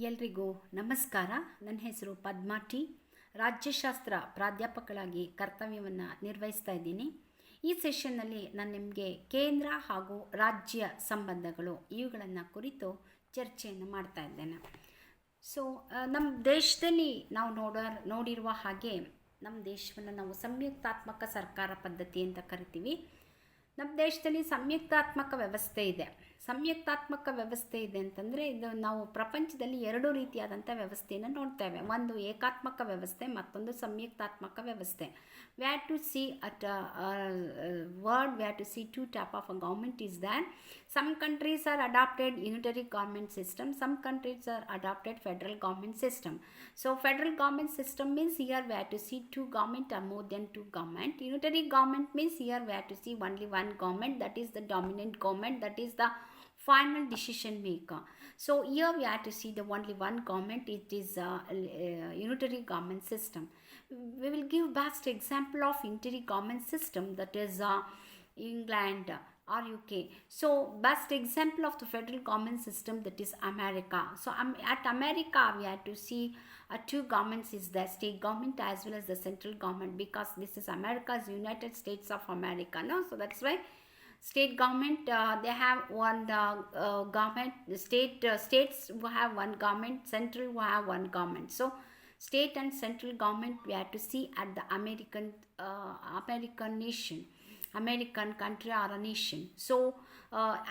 ಎಲ್ರಿಗೂ ನಮಸ್ಕಾರ. ನನ್ನ ಹೆಸರು ಪದ್ಮಾ ಟಿ. ರಾಜ್ಯಶಾಸ್ತ್ರ ಪ್ರಾಧ್ಯಾಪಕಳಾಗಿ ಕರ್ತವ್ಯವನ್ನು ನಿರ್ವಹಿಸ್ತಾ ಇದ್ದೀನಿ. ಈ ಸೆಷನ್ನಲ್ಲಿ ನಾನು ನಿಮಗೆ ಕೇಂದ್ರ ಹಾಗೂ ರಾಜ್ಯ ಸಂಬಂಧಗಳು ಇವುಗಳನ್ನು ಕುರಿತು ಚರ್ಚೆಯನ್ನು ಮಾಡ್ತಾ ಇದ್ದೇನೆ. ಸೊ ನಮ್ಮ ದೇಶದಲ್ಲಿ ನಾವು ನೋಡಿರುವ ಹಾಗೆ ನಮ್ಮ ದೇಶವನ್ನು ನಾವು ಸಂಯುಕ್ತಾತ್ಮಕ ಸರ್ಕಾರ ಪದ್ಧತಿ ಅಂತ ಕರಿತೀವಿ. ನಮ್ಮ ದೇಶದಲ್ಲಿ ಸಂಯುಕ್ತಾತ್ಮಕ ವ್ಯವಸ್ಥೆ ಇದೆ. ಸಂಯುಕ್ತಾತ್ಮಕ ವ್ಯವಸ್ಥೆ ಇದೆ ಅಂತಂದರೆ ಇದು ನಾವು ಪ್ರಪಂಚದಲ್ಲಿ ಎರಡು ರೀತಿಯಾದಂಥ ವ್ಯವಸ್ಥೆಯನ್ನು ನೋಡ್ತೇವೆ. ಒಂದು ಏಕಾತ್ಮಕ ವ್ಯವಸ್ಥೆ, ಮತ್ತೊಂದು ಸಂಯುಕ್ತಾತ್ಮಕ ವ್ಯವಸ್ಥೆ. We have to see at we have to see two type of a government is there. Some countries are adopted unitary government system. Some countries are adopted federal government system. So federal government system means here we have to see two government or more than two government. Unitary government means here we have to see only one government, that is the dominant government, that is the final decision maker. So here we have to see the only one government. It is unitary government system. We will give best example of unitary government system, that is England or UK. So best example of the federal government system, that is America. So at America we have to see two governments is the state government as well as the central government, because this is America's United States of America, no? So that's why state government they have one government. States who have one government, central who have one government. So state and central government we have to see at the American nation, American country or a nation. So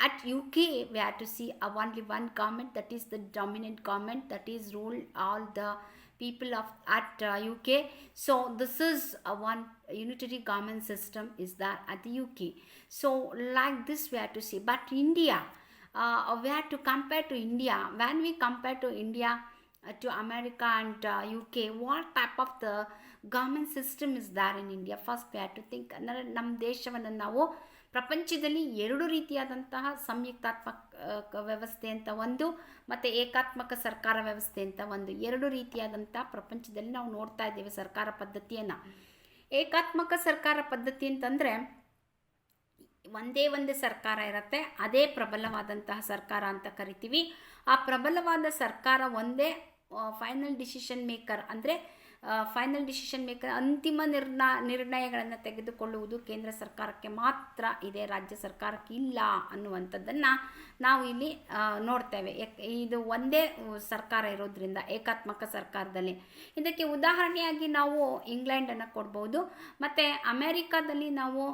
at UK we have to see only one government, that is the dominant government, that is rule all the people of at UK. So this is one unitary government system is there at the UK. So like this we have to see. But India, we have to compare to India. When we compare to India to America and UK, what type of the government system is there in India? First we have to think. ಅಂದರೆ ನಮ್ಮ ದೇಶವನ್ನು ನಾವು ಪ್ರಪಂಚದಲ್ಲಿ ಎರಡು ರೀತಿಯಾದಂತಹ ಸಂಯುಕ್ತಾತ್ಮಕ ವ್ಯವಸ್ಥೆ ಅಂತ ಒಂದು, ಮತ್ತು ಏಕಾತ್ಮಕ ಸರ್ಕಾರ ವ್ಯವಸ್ಥೆ ಅಂತ ಒಂದು, ಎರಡು ರೀತಿಯಾದಂಥ ಪ್ರಪಂಚದಲ್ಲಿ ನಾವು ನೋಡ್ತಾ ಇದ್ದೇವೆ ಸರ್ಕಾರ ಪದ್ಧತಿಯನ್ನು. ಏಕಾತ್ಮಕ ಸರ್ಕಾರ ಪದ್ಧತಿ ಅಂತಂದರೆ ಒಂದೇ ಸರ್ಕಾರ ಇರುತ್ತೆ, ಅದೇ ಪ್ರಬಲವಾದಂತಹ ಸರ್ಕಾರ ಅಂತ ಕರಿತೀವಿ. ಆ ಪ್ರಬಲವಾದ ಸರ್ಕಾರ ಒಂದೇ ಫೈನಲ್ ಡಿಸಿಷನ್ ಮೇಕರ್, ಅಂದರೆ ಫೈನಲ್ ಡಿಸಿಷನ್ ಮೇಕರ್ ಅಂತಿಮ ನಿರ್ಣಯಗಳನ್ನು ತೆಗೆದುಕೊಳ್ಳುವುದು ಕೇಂದ್ರ ಸರ್ಕಾರಕ್ಕೆ ಮಾತ್ರ ಇದೆ, ರಾಜ್ಯ ಸರ್ಕಾರಕ್ಕೆ ಇಲ್ಲ ಅನ್ನುವಂಥದ್ದನ್ನು ನಾವು ಇಲ್ಲಿ ನೋಡ್ತೇವೆ. ಇದು ಒಂದೇ ಸರ್ಕಾರ ಇರೋದ್ರಿಂದ ಏಕಾತ್ಮಕ ಸರ್ಕಾರದಲ್ಲಿ. ಇದಕ್ಕೆ ಉದಾಹರಣೆಯಾಗಿ ನಾವು ಇಂಗ್ಲೆಂಡನ್ನು ಕೊಡ್ಬೋದು. ಮತ್ತು ಅಮೆರಿಕಾದಲ್ಲಿ ನಾವು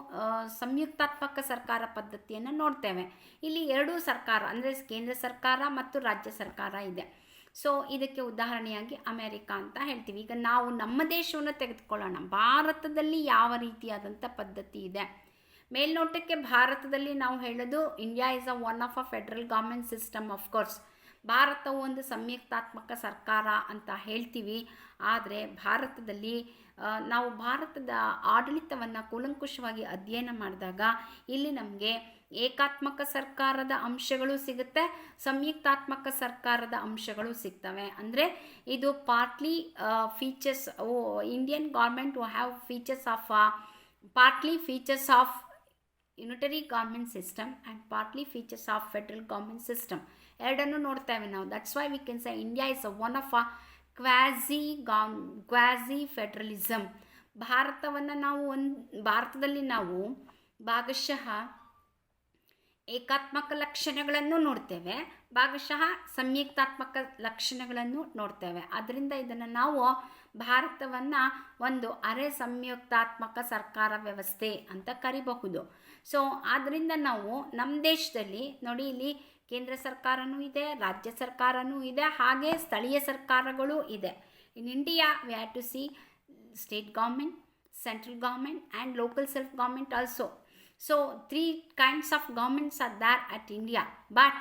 ಸಂಯುಕ್ತಾತ್ಮಕ ಸರ್ಕಾರ ಪದ್ಧತಿಯನ್ನು ನೋಡ್ತೇವೆ. ಇಲ್ಲಿ ಎರಡೂ ಸರ್ಕಾರ, ಅಂದರೆ ಕೇಂದ್ರ ಸರ್ಕಾರ ಮತ್ತು ರಾಜ್ಯ ಸರ್ಕಾರ ಇದೆ. ಸೊ ಇದಕ್ಕೆ ಉದಾಹರಣೆಯಾಗಿ ಅಮೆರಿಕ ಅಂತ ಹೇಳ್ತೀವಿ. ಈಗ ನಾವು ನಮ್ಮ ದೇಶವನ್ನು ತೆಗೆದುಕೊಳ್ಳೋಣ. ಭಾರತದಲ್ಲಿ ಯಾವ ರೀತಿಯಾದಂಥ ಪದ್ಧತಿ ಇದೆ? ಮೇಲ್ನೋಟಕ್ಕೆ ಭಾರತದಲ್ಲಿ ನಾವು ಹೇಳೋದು India is one of federal government system. Of course ಭಾರತವು ಒಂದು ಸಂಯುಕ್ತಾತ್ಮಕ ಸರ್ಕಾರ ಅಂತ ಹೇಳ್ತೀವಿ. ಆದರೆ ಭಾರತದಲ್ಲಿ ನಾವು ಭಾರತದ ಆಡಳಿತವನ್ನು ಕೂಲಂಕುಷವಾಗಿ ಅಧ್ಯಯನ ಮಾಡಿದಾಗ ಇಲ್ಲಿ ನಮಗೆ ಏಕಾತ್ಮಕ ಸರ್ಕಾರದ ಅಂಶಗಳು ಸಿಗುತ್ತೆ, ಸಂಯುಕ್ತಾತ್ಮಕ ಸರ್ಕಾರದ ಅಂಶಗಳು ಸಿಗ್ತವೆ. ಅಂದರೆ ಇದು partly features Indian government have features of partly features of unitary government system and partly features of federal government system ಎರಡನ್ನೂ ನೋಡ್ತೇವೆ ನಾವು. That's why we can say India is one of quasi federalism. ಭಾರತದಲ್ಲಿ ನಾವು ಭಾಗಶಃ ಏಕಾತ್ಮಕ ಲಕ್ಷಣಗಳನ್ನು ನೋಡ್ತೇವೆ, ಭಾಗಶಃ ಸಂಯುಕ್ತಾತ್ಮಕ ಲಕ್ಷಣಗಳನ್ನು ನೋಡ್ತೇವೆ. ಅದರಿಂದ ಇದನ್ನು ನಾವು ಭಾರತವನ್ನು ಒಂದು ಅರೆ ಸಂಯುಕ್ತಾತ್ಮಕ ಸರ್ಕಾರ ವ್ಯವಸ್ಥೆ ಅಂತ ಕರಿಬಹುದು. ಸೊ ಆದ್ದರಿಂದ ನಾವು ನಮ್ಮ ದೇಶದಲ್ಲಿ ನೋಡಿ, ಇಲ್ಲಿ ಕೇಂದ್ರ ಸರ್ಕಾರನೂ ಇದೆ, ರಾಜ್ಯ ಸರ್ಕಾರನೂ ಇದೆ, ಹಾಗೆ ಸ್ಥಳೀಯ ಸರ್ಕಾರಗಳೂ ಇದೆ. In India we have to see state government, central government and local self government also. So 3 kinds of governments are there at India. But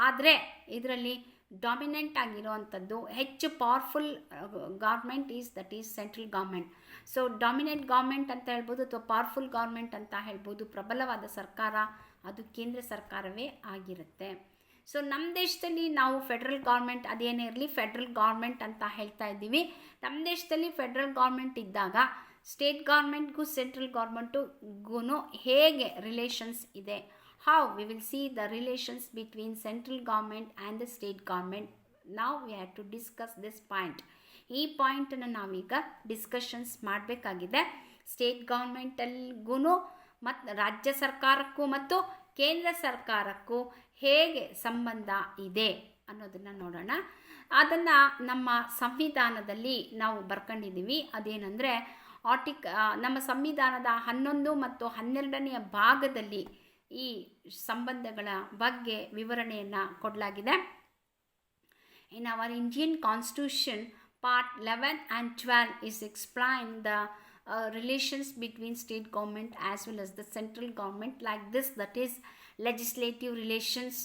ಆದರೆ ಇದರಲ್ಲಿ ಡಾಮಿನೆಂಟ್ ಆಗಿರುವಂಥದ್ದು ಹೆಚ್ಚು powerful government that is central government. So dominant government ಅಂತ ಹೇಳ್ಬೋದು ಅಥವಾ powerful government ಅಂತ ಹೇಳ್ಬೋದು. ಪ್ರಬಲವಾದ ಸರ್ಕಾರ ಅದು ಕೇಂದ್ರ ಸರ್ಕಾರವೇ ಆಗಿರುತ್ತೆ. ಸೊ ನಮ್ಮ ದೇಶದಲ್ಲಿ ನಾವು ಫೆಡ್ರಲ್ ಗೌರ್ಮೆಂಟ್ ಅದೇನೇ ಇರಲಿ ಫೆಡ್ರಲ್ ಗೌರ್ಮೆಂಟ್ ಅಂತ ಹೇಳ್ತಾ ಇದ್ದೀವಿ. ನಮ್ಮ ದೇಶದಲ್ಲಿ ಫೆಡ್ರಲ್ ಗೌರ್ಮೆಂಟ್ ಇದ್ದಾಗ ಸ್ಟೇಟ್ ಗೌರ್ಮೆಂಟ್ಗೂ ಸೆಂಟ್ರಲ್ ಗೌರ್ಮೆಂಟ್ಗೂ ಹೇಗೆ ರಿಲೇಷನ್ಸ್ ಇದೆ, how we will see the relations between central government and the state government ನಾವು we have to discuss this point. ಈ ಪಾಯಿಂಟನ್ನು ನಾವೀಗ ಡಿಸ್ಕಷನ್ಸ್ ಮಾಡಬೇಕಾಗಿದೆ. ಸ್ಟೇಟ್ ಗೌರ್ಮೆಂಟಲ್ಗೂ ಮತ್ತು ರಾಜ್ಯ ಸರ್ಕಾರಕ್ಕೂ ಮತ್ತು ಕೇಂದ್ರ ಸರ್ಕಾರಕ್ಕೂ ಹೇಗೆ ಸಂಬಂಧ ಇದೆ ಅನ್ನೋದನ್ನು ನೋಡೋಣ. ಅದನ್ನು ನಮ್ಮ ಸಂವಿಧಾನದಲ್ಲಿ ನಾವು ಬರ್ಕೊಂಡಿದ್ದೀವಿ. ಅದೇನೆಂದರೆ ನಮ್ಮ ಸಂವಿಧಾನದ 11 ಮತ್ತು 12ನೇ ಭಾಗದಲ್ಲಿ ಈ ಸಂಬಂಧಗಳ ಬಗ್ಗೆ ವಿವರಣೆಯನ್ನು ಕೊಡಲಾಗಿದೆ. In our Indian Constitution, Part 11 and 12 is explained the relations between state government as well as the central government like this, that is legislative relations,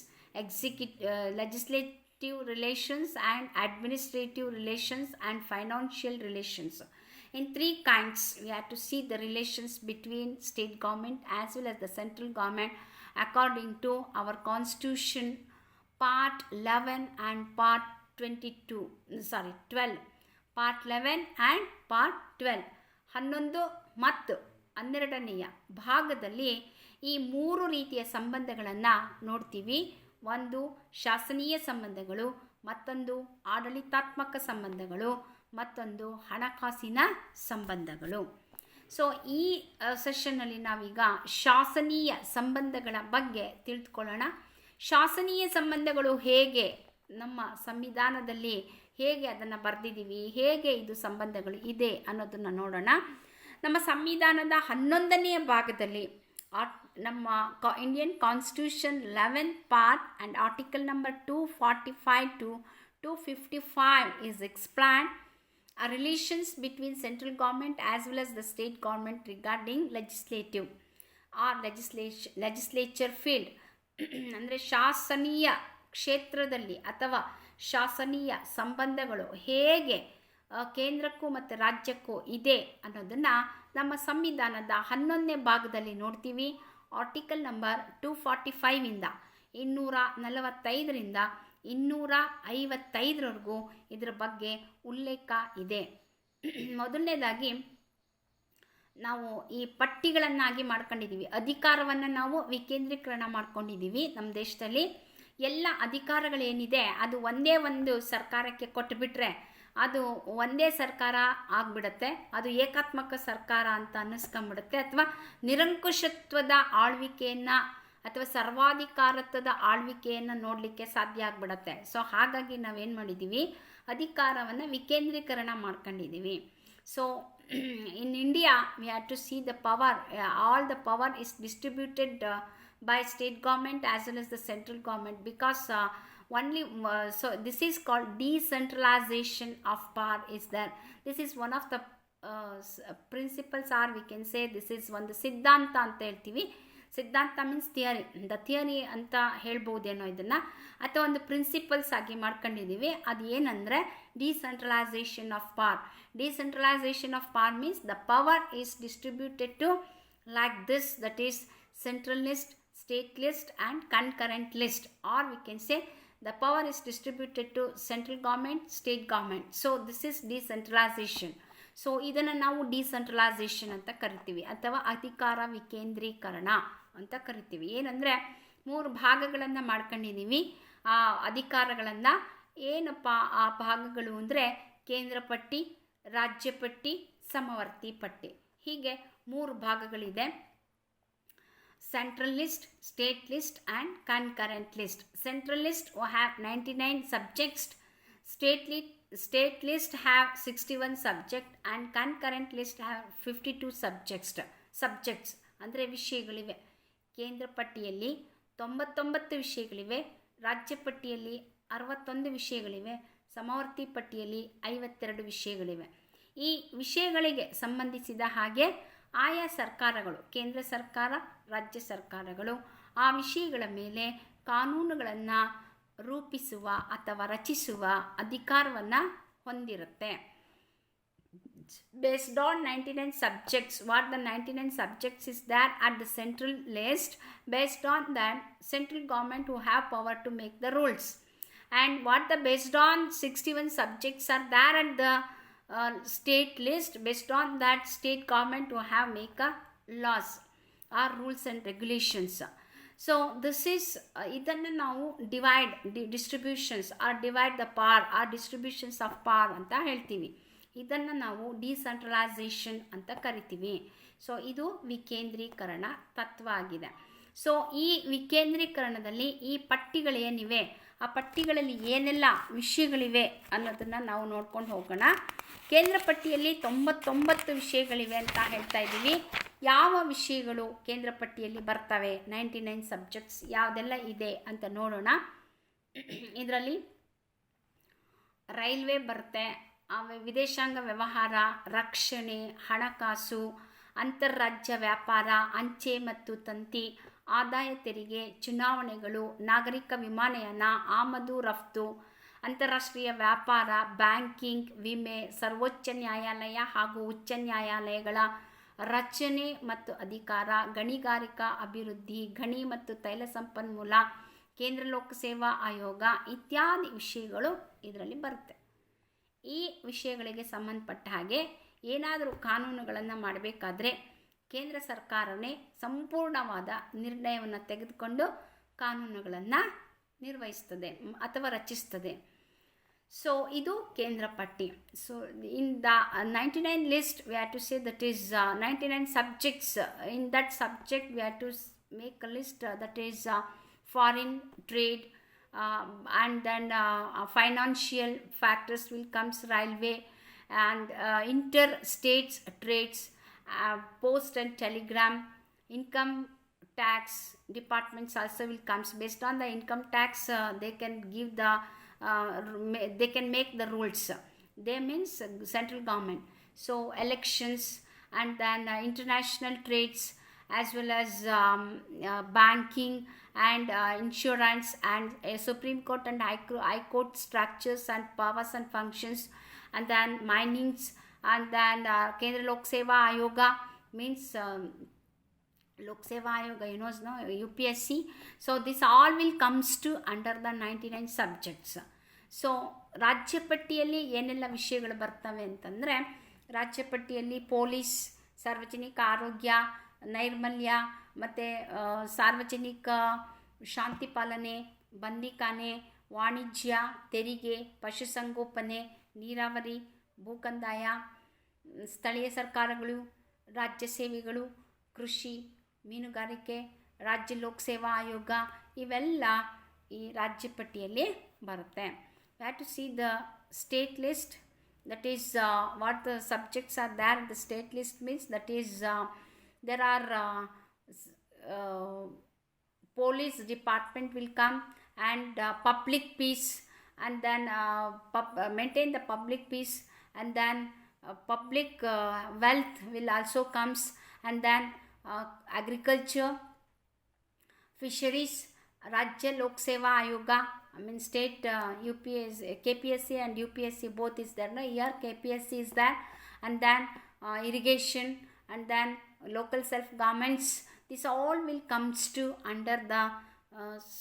legislative relations and administrative relations and financial relations. In 3 kinds, we have to see the relations between state government as well as the central government according to our Constitution, Part 11 and Part 12. Part 11 and Part 12. 11 ಮತ್ತು 12ನೆಯ ಭಾಗದಲ್ಲಿ ಈ 3 ರೀತಿಯ ಸಂಬಂಧಗಳನ್ನು ನೋಡ್ತೀವಿ. ಒಂದು ಶಾಸನೀಯ ಸಂಬಂಧಗಳು, ಮತ್ತೊಂದು ಆಡಳಿತಾತ್ಮಕ ಸಂಬಂಧಗಳು, ಮತ್ತೊಂದು ಹಣಕಾಸಿನ ಸಂಬಂಧಗಳು. ಸೊ ಈ ಸೆಷನ್ನಲ್ಲಿ ನಾವೀಗ ಶಾಸನೀಯ ಸಂಬಂಧಗಳ ಬಗ್ಗೆ ತಿಳಿದುಕೊಳ್ಳೋಣ. ಶಾಸನೀಯ ಸಂಬಂಧಗಳು ಹೇಗೆ ನಮ್ಮ ಸಂವಿಧಾನದಲ್ಲಿ ಹೇಗೆ ಅದನ್ನು ಬರೆದಿದ್ದೀವಿ, ಹೇಗೆ ಇದು ಸಂಬಂಧಗಳು ಇದೆ ಅನ್ನೋದನ್ನು ನೋಡೋಣ. ನಮ್ಮ ಸಂವಿಧಾನದ 11ನೇ ಭಾಗದಲ್ಲಿ ನಮ್ಮ Indian constitution 11th part and article number 245 to 255 is explained relations between central government as well as the state government regarding legislative or legislature field. ಅಂದರೆ ಶಾಸನೀಯ ಕ್ಷೇತ್ರದಲ್ಲಿ ಅಥವಾ ಶಾಸನೀಯ ಸಂಬಂಧಗಳು ಹೇಗೆ ಕೇಂದ್ರಕ್ಕೂ ಮತ್ತು ರಾಜ್ಯಕ್ಕೂ ಇದೆ ಅನ್ನೋದನ್ನು ನಮ್ಮ ಸಂವಿಧಾನದ 11ನೇ ಭಾಗದಲ್ಲಿ ನೋಡ್ತೀವಿ. ಆರ್ಟಿಕಲ್ ನಂಬರ್ 245ಇಂದ 245ರಿಂದ 255ರವರೆಗೂ ಇದರ ಬಗ್ಗೆ ಉಲ್ಲೇಖ ಇದೆ. ಮೊದಲನೇದಾಗಿ ನಾವು ಈ ಪಟ್ಟಿಗಳನ್ನಾಗಿ ಮಾಡ್ಕೊಂಡಿದ್ದೀವಿ. ಅಧಿಕಾರವನ್ನು ನಾವು ವಿಕೇಂದ್ರೀಕರಣ ಮಾಡ್ಕೊಂಡಿದ್ದೀವಿ. ನಮ್ಮ ದೇಶದಲ್ಲಿ ಎಲ್ಲ ಅಧಿಕಾರಗಳೇನಿದೆ ಅದು ಒಂದೇ ಒಂದು ಸರ್ಕಾರಕ್ಕೆ ಕೊಟ್ಟುಬಿಟ್ರೆ ಅದು ಒಂದೇ ಸರ್ಕಾರ ಆಗಿಬಿಡುತ್ತೆ. ಅದು ಏಕಾತ್ಮಕ ಸರ್ಕಾರ ಅಂತ ಅನ್ನಿಸ್ಕೊಂಬಿಡುತ್ತೆ, ಅಥವಾ ನಿರಂಕುಶತ್ವದ ಆಳ್ವಿಕೆಯನ್ನು ಅಥವಾ ಸರ್ವಾಧಿಕಾರತ್ವದ ಆಳ್ವಿಕೆಯನ್ನು ನೋಡಲಿಕ್ಕೆ ಸಾಧ್ಯ ಆಗಿಬಿಡುತ್ತೆ. ಸೊ ಹಾಗಾಗಿ ನಾವೇನು ಮಾಡಿದ್ದೀವಿ, ಅಧಿಕಾರವನ್ನು ವಿಕೇಂದ್ರೀಕರಣ ಮಾಡ್ಕೊಂಡಿದ್ದೀವಿ. So in India we have to see the power, all the power is distributed by state government as well as the central government, because only so this is called decentralization of power is there. This is one of the principles, or we can say this is ಒಂದು ಸಿದ್ಧಾಂತ ಅಂತ ಹೇಳ್ತೀವಿ. ಸಿದ್ಧಾಂತ means theory, the theory ಅಂತ ಹೇಳ್ಬೋದೇನೋ ಇದನ್ನು, ಅಥವಾ ಒಂದು principles ಆಗಿ ಮಾಡ್ಕೊಂಡಿದ್ದೀವಿ. ಅದು ಏನಂದರೆ decentralisation of power. Decentralisation of power means the power is distributed to like this, that is central list, state list and concurrent list, or we can say the power is distributed to central government, state government. So this is decentralization. So ಇದನ್ನು ನಾವು decentralisation ಅಂತ ಕರಿತೀವಿ, ಅಥವಾ ಅಧಿಕಾರ ವಿಕೇಂದ್ರೀಕರಣ ಅಂತ ಕರಿತೀವಿ. ಏನಂದರೆ 3 ಭಾಗಗಳನ್ನು ಮಾಡ್ಕೊಂಡಿದ್ದೀವಿ ಆ ಅಧಿಕಾರಗಳನ್ನು. ಏನಪ್ಪ ಆ ಭಾಗಗಳು ಅಂದರೆ ಕೇಂದ್ರ ಪಟ್ಟಿ, ರಾಜ್ಯ ಪಟ್ಟಿ, ಸಮವರ್ತಿ ಪಟ್ಟಿ, ಹೀಗೆ 3 ಭಾಗಗಳಿದೆ. Central list, state list and concurrent list. Central list will have 99 subjects, state list have 61 subject and concurrent list have 52 subjects ಅಂದರೆ ವಿಷಯಗಳಿವೆ. ಕೇಂದ್ರ ಪಟ್ಟಿಯಲ್ಲಿ 99 ವಿಷಯಗಳಿವೆ, ರಾಜ್ಯ ಪಟ್ಟಿಯಲ್ಲಿ 61 ವಿಷಯಗಳಿವೆ, ಸಮವರ್ತಿ ಪಟ್ಟಿಯಲ್ಲಿ 52 ವಿಷಯಗಳಿವೆ. ಈ ವಿಷಯಗಳಿಗೆ ಸಂಬಂಧಿಸಿದ ಹಾಗೆ ಆಯಾ ಸರ್ಕಾರಗಳು, ಕೇಂದ್ರ ಸರ್ಕಾರ, ರಾಜ್ಯ ಸರ್ಕಾರಗಳು ಆ ವಿಷಯಗಳ ಮೇಲೆ ಕಾನೂನುಗಳನ್ನು ರೂಪಿಸುವ ಅಥವಾ ರಚಿಸುವ ಅಧಿಕಾರವನ್ನು ಹೊಂದಿರುತ್ತೆ. Based on 99 subjects, what the 99 subjects is there at the central list, based on that central government who have power to make the rules, and what the based on 61 subjects are there at the state list, based on that state government to have make a laws or rules and regulations. So this is ಇದನ್ನು ನಾವು distributions divide the ಪಾರ್ distributions of ಪಾರ್ ಅಂತ ಹೇಳ್ತೀವಿ. ಇದನ್ನು ನಾವು decentralisation ಅಂತ ಕರಿತೀವಿ. ಸೊ ಇದು ವಿಕೇಂದ್ರೀಕರಣ ತತ್ವ ಆಗಿದೆ. ಸೊ ಈ ವಿಕೇಂದ್ರೀಕರಣದಲ್ಲಿ ಈ ಪಟ್ಟಿಗಳೇನಿವೆ, ಆ ಪಟ್ಟಿಗಳಲ್ಲಿ ಏನೆಲ್ಲ ವಿಷಯಗಳಿವೆ ಅನ್ನೋದನ್ನು ನಾವು ನೋಡ್ಕೊಂಡು ಹೋಗೋಣ. ಕೇಂದ್ರ ಪಟ್ಟಿಯಲ್ಲಿ 99 ವಿಷಯಗಳಿವೆ ಅಂತ ಹೇಳ್ತಾ ಇದ್ದೀವಿ. ಯಾವ ವಿಷಯಗಳು ಕೇಂದ್ರ ಪಟ್ಟಿಯಲ್ಲಿ ಬರ್ತವೆ, 99 ಸಬ್ಜೆಕ್ಟ್ಸ್ ಯಾವುದೆಲ್ಲ ಇದೆ ಅಂತ ನೋಡೋಣ. ಇದರಲ್ಲಿ ರೈಲ್ವೆ ಬರುತ್ತೆ, ವಿದೇಶಾಂಗ ವ್ಯವಹಾರ, ರಕ್ಷಣೆ, ಹಣಕಾಸು, ಅಂತಾರಾಜ್ಯ ವ್ಯಾಪಾರ, ಅಂಚೆ ಮತ್ತು ತಂತಿ, ಆದಾಯ ತೆರಿಗೆ, ಚುನಾವಣೆಗಳು, ನಾಗರಿಕ ವಿಮಾನಯಾನ, ಆಮದು ರಫ್ತು, ಅಂತಾರಾಷ್ಟ್ರೀಯ ವ್ಯಾಪಾರ, ಬ್ಯಾಂಕಿಂಗ್, ವಿಮೆ, ಸರ್ವೋಚ್ಚ ನ್ಯಾಯಾಲಯ ಹಾಗೂ ಉಚ್ಚ ನ್ಯಾಯಾಲಯಗಳ ರಚನೆ ಮತ್ತು ಅಧಿಕಾರ, ಗಣಿಗಾರಿಕಾ ಅಭಿವೃದ್ಧಿ, ಗಣಿ ಮತ್ತು ತೈಲ ಸಂಪನ್ಮೂಲ, ಕೇಂದ್ರ ಲೋಕಸೇವಾ ಆಯೋಗ ಇತ್ಯಾದಿ ವಿಷಯಗಳು ಇದರಲ್ಲಿ ಬರುತ್ತೆ. ಈ ವಿಷಯಗಳಿಗೆ ಸಂಬಂಧಪಟ್ಟ ಹಾಗೆ ಏನಾದರೂ ಕಾನೂನುಗಳನ್ನು ಮಾಡಬೇಕಾದ್ರೆ ಕೇಂದ್ರ ಸರ್ಕಾರವೇ ಸಂಪೂರ್ಣವಾದ ನಿರ್ಣಯವನ್ನು ತೆಗೆದುಕೊಂಡು ಕಾನೂನುಗಳನ್ನು ನಿರ್ವಹಿಸ್ತದೆ ಅಥವಾ ರಚಿಸ್ತದೆ. ಸೊ ಇದು ಕೇಂದ್ರ ಪಟ್ಟಿ. So in the 99 list we have to say that is 99 subjects. In that subject we have to make a list that is foreign trade, and then financial factors will comes railway and interstate trades, post and telegram, income tax departments also will comes. Based on the income tax they can give the they can make the rules. They means central government. So elections, and then international trades, as well as banking and insurance, and Supreme Court and High Court structures and powers and functions, and then minings, and then Kendra Lok Seva Ayoga means Lok Seva Ayoga, you know, no, UPSC. So this all will comes to under the 99 subjects. So ರಾಜ್ಯ ಪಟ್ಟಿಯಲ್ಲಿ ಏನೆಲ್ಲ ವಿಷಯಗಳು ಬರ್ತವೆ ಅಂತಂದರೆ, ರಾಜ್ಯ ಪಟ್ಟಿಯಲ್ಲಿ police, ಸಾರ್ವಜನಿಕ ಆರೋಗ್ಯ, ನೈರ್ಮಲ್ಯ, ಮತ್ತು ಸಾರ್ವಜನಿಕ ಶಾಂತಿ ಪಾಲನೆ, ಬಂದಿಖಾನೆ, ವಾಣಿಜ್ಯ, ತೆರಿಗೆ, ಪಶುಸಂಗೋಪನೆ, ನೀರಾವರಿ, ಭೂಕಂದಾಯ, ಸ್ಥಳೀಯ ಸರ್ಕಾರಗಳು, ರಾಜ್ಯ ಸೇವೆಗಳು, ಕೃಷಿ, ಮೀನುಗಾರಿಕೆ, ರಾಜ್ಯ ಲೋಕಸೇವಾ ಆಯೋಗ ಇವೆಲ್ಲ ಈ ರಾಜ್ಯ ಪಟ್ಟಿಯಲ್ಲಿ ಬರುತ್ತೆ. We have to see the state list, that is what the subjects are there. The state list means that is there are police department will come, and public peace, and then maintain the public peace, and then public wealth will also comes, and then agriculture, fisheries, Rajya Lok Seva Ayoga, I mean state KPSC and UPSC both is there. No, here KPSC is there, and then irrigation, and then local self governments. This all will comes to under the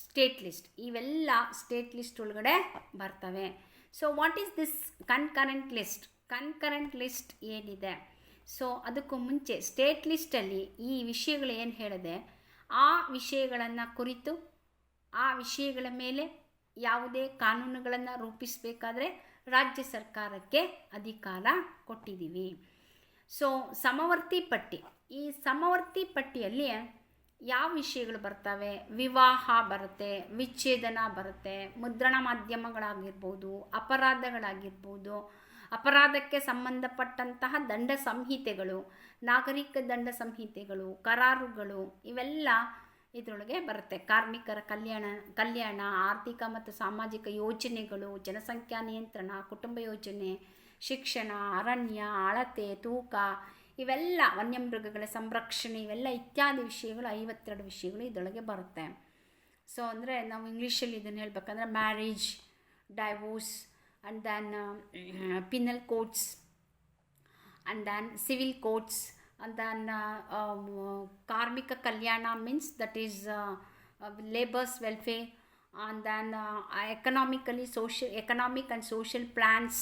state list. ಇವೆಲ್ಲ state list ಒಳಗಡೆ ಬರ್ತವೆ. So what is this concurrent list? Concurrent list ಏನಿದೆ, so ಅದಕ್ಕೂ ಮುಂಚೆ state ಲಿಸ್ಟಲ್ಲಿ ಈ ವಿಷಯಗಳು ಏನು ಹೇಳಿದೆ, ಆ ವಿಷಯಗಳನ್ನು ಕುರಿತು ಆ ವಿಷಯಗಳ ಮೇಲೆ ಯಾವುದೇ ಕಾನೂನುಗಳನ್ನು ರೂಪಿಸಬೇಕಾದ್ರೆ ರಾಜ್ಯ ಸರ್ಕಾರಕ್ಕೆ ಅಧಿಕಾರ ಕೊಟ್ಟಿದ್ದೀವಿ. ಸೊ ಸಮವರ್ತಿ ಪಟ್ಟಿ, ಈ ಸಮವರ್ತಿ ಪಟ್ಟಿಯಲ್ಲಿ ಯಾವ ವಿಷಯಗಳು ಬರ್ತವೆ? ವಿವಾಹ ಬರುತ್ತೆ, ವಿಚ್ಛೇದನ ಬರುತ್ತೆ, ಮುದ್ರಣ ಮಾಧ್ಯಮಗಳಾಗಿರ್ಬೋದು, ಅಪರಾಧಗಳಾಗಿರ್ಬೋದು, ಅಪರಾಧಕ್ಕೆ ಸಂಬಂಧಪಟ್ಟಂತಹ ದಂಡ ಸಂಹಿತೆಗಳು, ನಾಗರಿಕ ದಂಡ ಸಂಹಿತೆಗಳು, ಕರಾರುಗಳು ಇವೆಲ್ಲ ಇದರೊಳಗೆ ಬರುತ್ತೆ. ಕಾರ್ಮಿಕರ ಕಲ್ಯಾಣ, ಆರ್ಥಿಕ ಮತ್ತು ಸಾಮಾಜಿಕ ಯೋಜನೆಗಳು, ಜನಸಂಖ್ಯಾ ನಿಯಂತ್ರಣ, ಕುಟುಂಬ ಯೋಜನೆ, ಶಿಕ್ಷಣ, ಅರಣ್ಯ, ಅಳತೆ, ತೂಕ ಇವೆಲ್ಲ, ವನ್ಯಮೃಗಗಳ ಸಂರಕ್ಷಣೆ ಇವೆಲ್ಲ ಇತ್ಯಾದಿ ವಿಷಯಗಳು 52 ವಿಷಯಗಳು ಇದರೊಳಗೆ ಬರುತ್ತೆ. ಸೊ ಅಂದರೆ ನಾವು ಇಂಗ್ಲೀಷಲ್ಲಿ ಇದನ್ನು ಹೇಳಬೇಕಂದ್ರೆ marriage, divorce, and then penal codes, and then civil codes, and then karmika kalyana means that is labor's welfare, and then economic and social plans,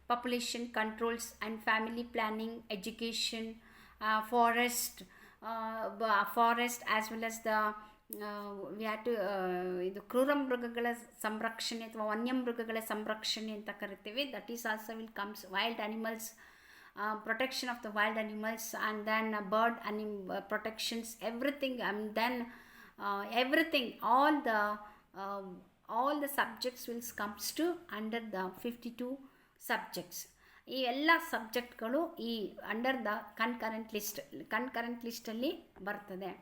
population controls and family planning, education, forest as well as the watt ಇದು ಕ್ರೂರ ಮೃಗಗಳ ಸಂರಕ್ಷಣೆ ಅಥವಾ ವನ್ಯಮೃಗಗಳ ಸಂರಕ್ಷಣೆ ಅಂತ ಕರಿತೀವಿ. That is also will comes wild animals, protection of the wild animals, and then bird protections, everything, and then everything, all the subjects will comes to under the 52 subjects. ಈ ಎಲ್ಲ ಸಬ್ಜೆಕ್ಟ್ಗಳು ಈ ಅಂಡರ್ ದ ಕನ್ಕರೆಂಟ್ ಲಿಸ್ಟಲ್ಲಿ ಬರ್ತದೆ.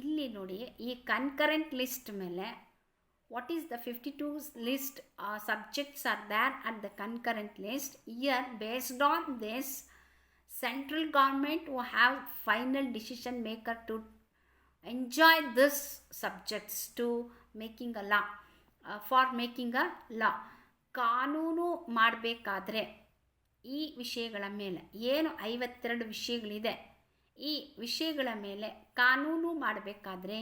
ಇಲ್ಲಿ ನೋಡಿ, ಈ concurrent list ಮೇಲೆ what is the 52 list subjects are there at the concurrent list. Here, based on this, central government will have final decision maker to enjoy this subjects to making a law, for making a law. ಕಾನೂನು ಮಾಡಬೇಕಾದ್ರೆ ಈ ವಿಷಯಗಳ ಮೇಲೆ ಏನು 52 ವಿಷಯಗಳಿದೆ, ಈ ವಿಷಯಗಳ ಮೇಲೆ ಕಾನೂನು ಮಾಡಬೇಕಾದ್ರೆ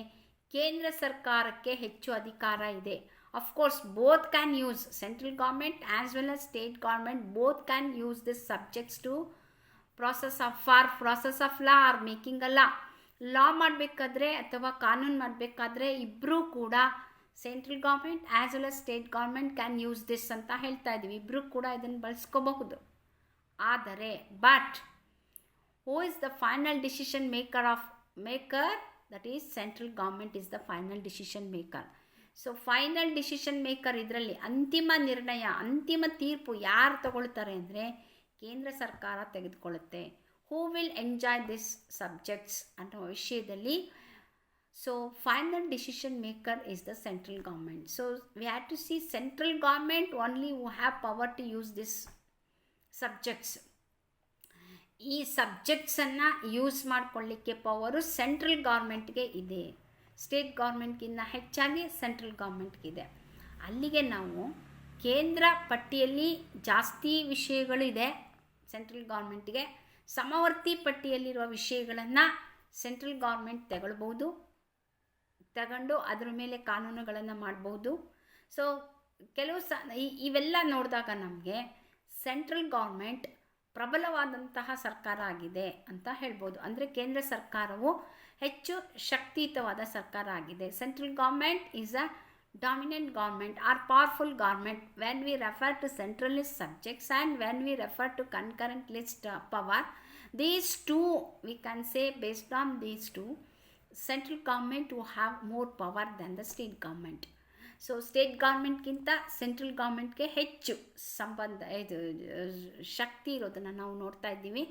ಕೇಂದ್ರ ಸರ್ಕಾರಕ್ಕೆ ಹೆಚ್ಚು ಅಧಿಕಾರ ಇದೆ. Of course both can use, central government as well as state government both can use this subjects to process of law or making a law ಮಾಡಬೇಕಾದ್ರೆ ಅಥವಾ ಕಾನೂನು ಮಾಡಬೇಕಾದ್ರೆ ಇಬ್ಬರೂ ಕೂಡ central government as well as state government can use this ಅಂತ ಹೇಳ್ತಾ ಇದ್ದೀವಿ. ಇಬ್ಬರೂ ಕೂಡ ಇದನ್ನು ಬಳಸ್ಕೋಬಹುದು. ಆದರೆ but who is the final decision maker? That is, central government is the final decision maker. So final decision maker ಇದರಲ್ಲಿ ಅಂತಿಮ ನಿರ್ಣಯ, ಅಂತಿಮ ತೀರ್ಪು ಯಾರು ತಗೊಳ್ತಾರೆ ಅಂದರೆ ಕೇಂದ್ರ ಸರ್ಕಾರ ತೆಗೆದುಕೊಳ್ಳುತ್ತೆ. Who will enjoy this subjects ಅನ್ನೋ ವಿಷಯದಲ್ಲಿ so final decision maker is the central government. So we have to see central government only who have power to use this subjects. ಈ ಸಬ್ಜೆಕ್ಟ್ಸನ್ನು ಯೂಸ್ ಮಾಡಿಕೊಳ್ಳಿಕ್ಕೆ ಪವರು ಸೆಂಟ್ರಲ್ ಗೌರ್ಮೆಂಟ್ಗೆ ಇದೆ, state ಗೌರ್ಮೆಂಟ್ಗಿಂತ ಹೆಚ್ಚಾಗಿ central ಗೌರ್ಮೆಂಟ್ಗಿದೆ. ಅಲ್ಲಿಗೆ ನಾವು ಕೇಂದ್ರ ಪಟ್ಟಿಯಲ್ಲಿ ಜಾಸ್ತಿ ವಿಷಯಗಳಿದೆ ಸೆಂಟ್ರಲ್ ಗೌರ್ಮೆಂಟ್ಗೆ, ಸಮವರ್ತಿ ಪಟ್ಟಿಯಲ್ಲಿರುವ ವಿಷಯಗಳನ್ನು ಸೆಂಟ್ರಲ್ ಗೌರ್ಮೆಂಟ್ ತಗೊಂಡು ಅದರ ಮೇಲೆ ಕಾನೂನುಗಳನ್ನು ಮಾಡ್ಬೋದು. ಸೊ ಕೆಲವು ಇವೆಲ್ಲ ನೋಡಿದಾಗ ನಮಗೆ ಸೆಂಟ್ರಲ್ ಗೌರ್ಮೆಂಟ್ ಪ್ರಬಲವಾದಂತಹ ಸರ್ಕಾರ ಆಗಿದೆ ಅಂತ ಹೇಳ್ಬೋದು. ಅಂದರೆ ಕೇಂದ್ರ ಸರ್ಕಾರವು ಹೆಚ್ಚು ಶಕ್ತಿಯುತವಾದ ಸರ್ಕಾರ ಆಗಿದೆ. Central government is a dominant government or powerful government when we refer to central list subjects and when we refer to concurrent list power. These two, we can say, based on these two, central government will have more power than the state government. So state ಗೌರ್ಮೆಂಟ್ಗಿಂತ central ಗೌರ್ಮೆಂಟ್ಗೆ ಹೆಚ್ಚು ಶಕ್ತಿ ಇರೋದನ್ನು ನಾವು ನೋಡ್ತಾ ಇದ್ದೀವಿ.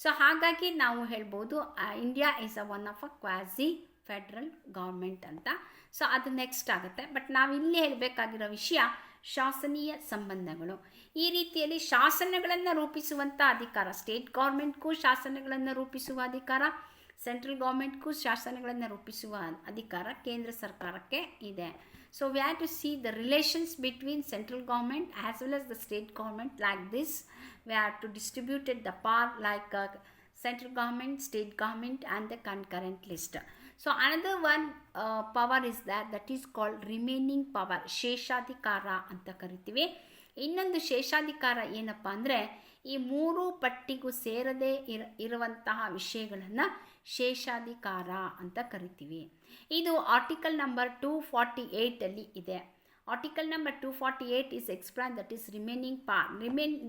So ಹಾಗಾಗಿ ನಾವು ಹೇಳ್ಬೋದು India is one of a quasi federal government ಅಂತ. ಸೊ ಅದು ನೆಕ್ಸ್ಟ್ ಆಗುತ್ತೆ. ಬಟ್ ನಾವು ಇಲ್ಲಿ ಹೇಳಬೇಕಾಗಿರೋ ವಿಷಯ ಶಾಸನೀಯ ಸಂಬಂಧಗಳು. ಈ ರೀತಿಯಲ್ಲಿ ಶಾಸನಗಳನ್ನು ರೂಪಿಸುವಂಥ ಅಧಿಕಾರ ಸ್ಟೇಟ್ ಗೌರ್ಮೆಂಟ್ಗೂ ಶಾಸನಗಳನ್ನು ರೂಪಿಸುವ ಅಧಿಕಾರ, ಸೆಂಟ್ರಲ್ ಗೌರ್ಮೆಂಟ್ಗೂ ಶಾಸನಗಳನ್ನು ರೂಪಿಸುವ ಅಧಿಕಾರ ಕೇಂದ್ರ ಸರ್ಕಾರಕ್ಕೆ ಇದೆ. So we have to see the relations between central government as well as the state government like this. We have to distribute the power like central government, state government and the concurrent list. So another one power is that is called remaining power, ಶೇಷಾಧಿಕಾರ ಅಂತ ಕರಿತೀವಿ. ಇನ್ನೊಂದು ಶೇಷಾಧಿಕಾರ ಏನಪ್ಪ ಅಂದರೆ ಈ ಮೂರು ಪಟ್ಟಿಗೂ ಸೇರದೇ ಇರುವಂತಹ ವಿಷಯಗಳನ್ನು ಶೇಷಾಧಿಕಾರ ಅಂತ ಕರಿತೀವಿ. ಇದು ಆರ್ಟಿಕಲ್ ನಂಬರ್ 248 ಇದೆ. Article number 248 is explained that is remaining power.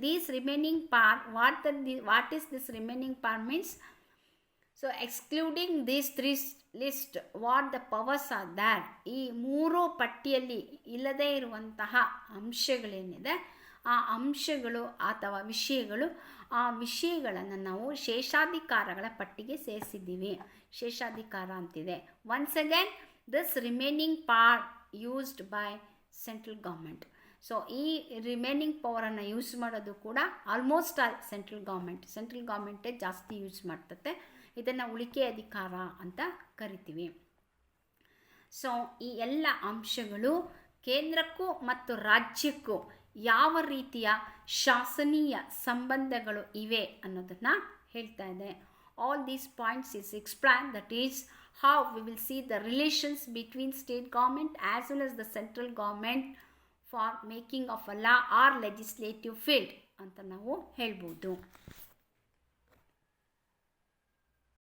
These remaining power, what is this remaining power means? So excluding these three list, what the powers are there, ಈ ಮೂರು ಪಟ್ಟಿಯಲ್ಲಿ ಇಲ್ಲದೇ ಇರುವಂತಹ ಅಂಶಗಳೇನಿದೆ ಆ ಅಂಶಗಳು ಅಥವಾ ಆ ವಿಷಯಗಳನ್ನು ನಾವು ಶೇಷಾಧಿಕಾರಗಳ ಪಟ್ಟಿಗೆ ಸೇರಿಸಿದ್ದೀವಿ. ಶೇಷಾಧಿಕಾರ ಅಂತಿದೆ. Once again this remaining part used by central government. So ಈ ರಿಮೈನಿಂಗ್ ಪವರನ್ನು ಯೂಸ್ ಮಾಡೋದು ಕೂಡ ಆಲ್ಮೋಸ್ಟ್ ಆಲ್ ಸೆಂಟ್ರಲ್ ಗೌರ್ಮೆಂಟೇ ಜಾಸ್ತಿ ಯೂಸ್ ಮಾಡ್ತತೆ. ಇದನ್ನು ಉಳಿಕೆ ಅಧಿಕಾರ ಅಂತ ಕರಿತೀವಿ. ಸೊ ಈ ಎಲ್ಲ ಅಂಶಗಳು ಕೇಂದ್ರಕ್ಕೂ ಮತ್ತು ರಾಜ್ಯಕ್ಕೂ ಯಾವ ರೀತಿಯ ಶಾಸನೀಯ ಸಂಬಂಧಗಳು ಇವೆ ಅನ್ನೋದನ್ನು ಹೇಳ್ತಾ ಇದೆ. All these points is explained, that is how we will see the relations between state government as well as the central government for making of a law or legislative field ಅಂತ ನಾವು ಹೇಳ್ಬೋದು.